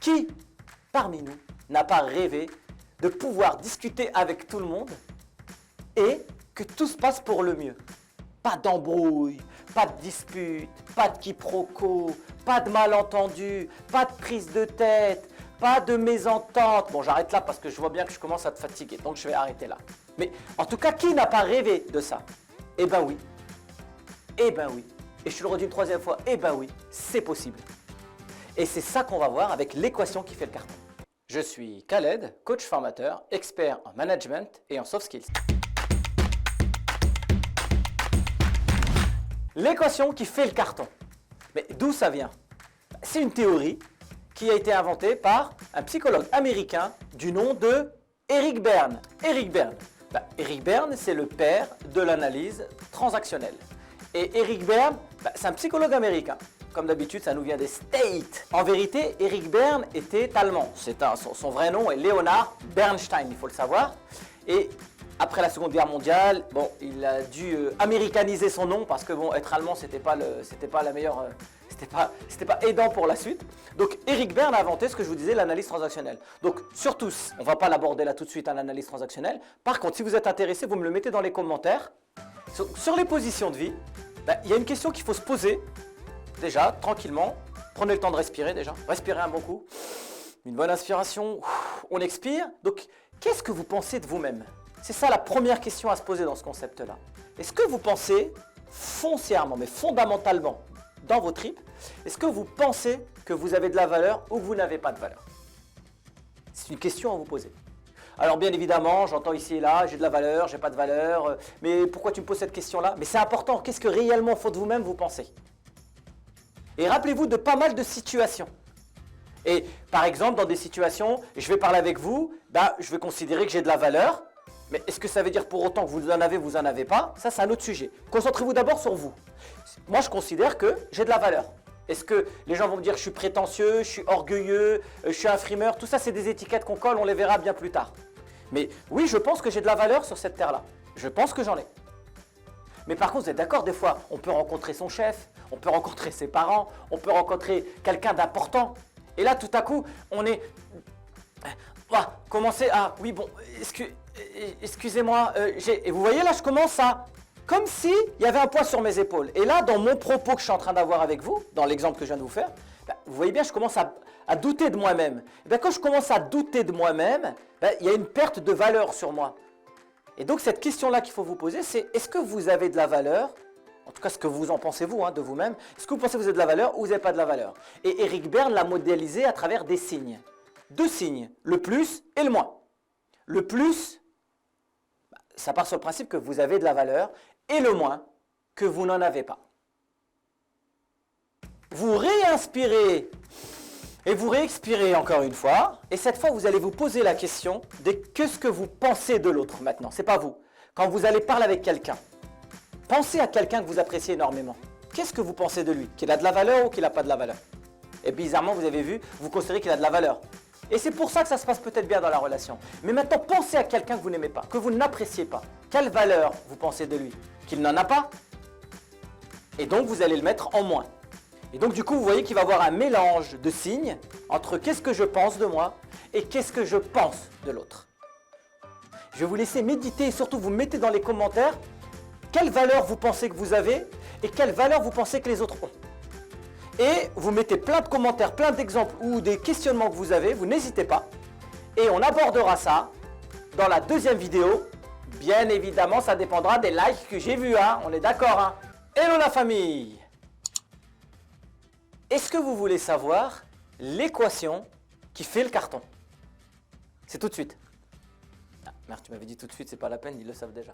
Qui, parmi nous, n'a pas rêvé de pouvoir discuter avec tout le monde et que tout se passe pour le mieux? Pas d'embrouille, pas de dispute, pas de quiproquo, pas de malentendu, pas de prise de tête, pas de mésentente. Bon, j'arrête là parce que je vois bien que je commence à te fatiguer, donc je vais arrêter là. Mais en tout cas, qui n'a pas rêvé de ça? Eh ben oui. Eh ben oui. Et je te le redis une troisième fois, eh ben oui, c'est possible. Et c'est ça qu'on va voir avec l'équation qui fait le carton. Je suis Khaled, coach formateur, expert en management et en soft skills. L'équation qui fait le carton. Mais d'où ça vient? C'est une théorie qui a été inventée par un psychologue américain du nom de Eric Berne. Eric Berne. Eric Berne, c'est le père de l'analyse transactionnelle. Et Eric Berne, c'est un psychologue américain. Comme d'habitude, ça nous vient des States. En vérité, Eric Berne était allemand. Son vrai nom est Leonard Bernstein, il faut le savoir. Et après la Seconde Guerre mondiale, bon, il a dû américaniser son nom parce que bon, être allemand, c'était pas la meilleure, c'était pas aidant pour la suite. Donc Eric Berne a inventé ce que je vous disais, l'analyse transactionnelle. Donc sur tous, on va pas l'aborder là tout de suite, l'analyse transactionnelle. Par contre, si vous êtes intéressé, vous me le mettez dans les commentaires. Sur les positions de vie, il y a une question qu'il faut se poser. Déjà, tranquillement, prenez le temps de respirer déjà. Respirez un bon coup. Une bonne inspiration, on expire. Donc, qu'est-ce que vous pensez de vous-même? C'est ça la première question à se poser dans ce concept-là. Est-ce que vous pensez foncièrement, mais fondamentalement, dans vos tripes, est-ce que vous pensez que vous avez de la valeur ou que vous n'avez pas de valeur? C'est une question à vous poser. Alors bien évidemment, j'entends ici et là, j'ai de la valeur, j'ai pas de valeur, mais pourquoi tu me poses cette question-là? Mais c'est important, qu'est-ce que réellement au fond de vous-même vous pensez? Et rappelez-vous de pas mal de situations. Et par exemple, dans des situations, je vais parler avec vous, je vais considérer que j'ai de la valeur, mais est-ce que ça veut dire pour autant que vous en avez pas? Ça, c'est un autre sujet. Concentrez-vous d'abord sur vous. Moi, je considère que j'ai de la valeur. Est-ce que les gens vont me dire que je suis prétentieux, je suis orgueilleux, je suis un frimeur? Tout ça, c'est des étiquettes qu'on colle, on les verra bien plus tard. Mais oui, je pense que j'ai de la valeur sur cette terre-là. Je pense que j'en ai. Mais par contre, vous êtes d'accord, des fois, on peut rencontrer son chef, on peut rencontrer ses parents, on peut rencontrer quelqu'un d'important. Et là, tout à coup, on est... commencer à... Oui, bon, excusez-moi, et vous voyez, là, je commence à... Comme s'il y avait un poids sur mes épaules. Et là, dans mon propos que je suis en train d'avoir avec vous, dans l'exemple que je viens de vous faire, vous voyez bien, je commence à douter de moi-même. Et quand je commence à douter de moi-même, il y a une perte de valeur sur moi. Et donc, cette question-là qu'il faut vous poser, c'est est-ce que vous avez de la valeur? En tout cas, ce que vous en pensez vous, de vous-même. Est-ce que vous pensez que vous avez de la valeur ou vous n'avez pas de la valeur? Et Eric Berne l'a modélisé à travers des signes. Deux signes, le plus et le moins. Le plus, ça part sur le principe que vous avez de la valeur, et le moins, que vous n'en avez pas. Vous réinspirez et vous réexpirez encore une fois, et cette fois, vous allez vous poser la question de qu'est-ce que vous pensez de l'autre maintenant. Ce n'est pas vous. Quand vous allez parler avec quelqu'un, pensez à quelqu'un que vous appréciez énormément. Qu'est-ce que vous pensez de lui? Qu'il a de la valeur ou qu'il n'a pas de la valeur? Et bizarrement, vous avez vu, vous considérez qu'il a de la valeur. Et c'est pour ça que ça se passe peut-être bien dans la relation. Mais maintenant, pensez à quelqu'un que vous n'aimez pas, que vous n'appréciez pas. Quelle valeur vous pensez de lui? Qu'il n'en a pas? Et donc, vous allez le mettre en moins. Et donc, du coup, vous voyez qu'il va y avoir un mélange de signes entre qu'est-ce que je pense de moi et qu'est-ce que je pense de l'autre. Je vais vous laisser méditer et surtout vous mettez dans les commentaires quelle valeur vous pensez que vous avez et quelle valeur vous pensez que les autres ont. Et vous mettez plein de commentaires, plein d'exemples ou des questionnements que vous avez, vous n'hésitez pas. Et on abordera ça dans la deuxième vidéo. Bien évidemment, ça dépendra des likes que j'ai vus, on est d'accord. Hello la famille! Est-ce que vous voulez savoir l'équation qui fait le carton? C'est tout de suite. Ah, merde, tu m'avais dit tout de suite, c'est pas la peine, ils le savent déjà.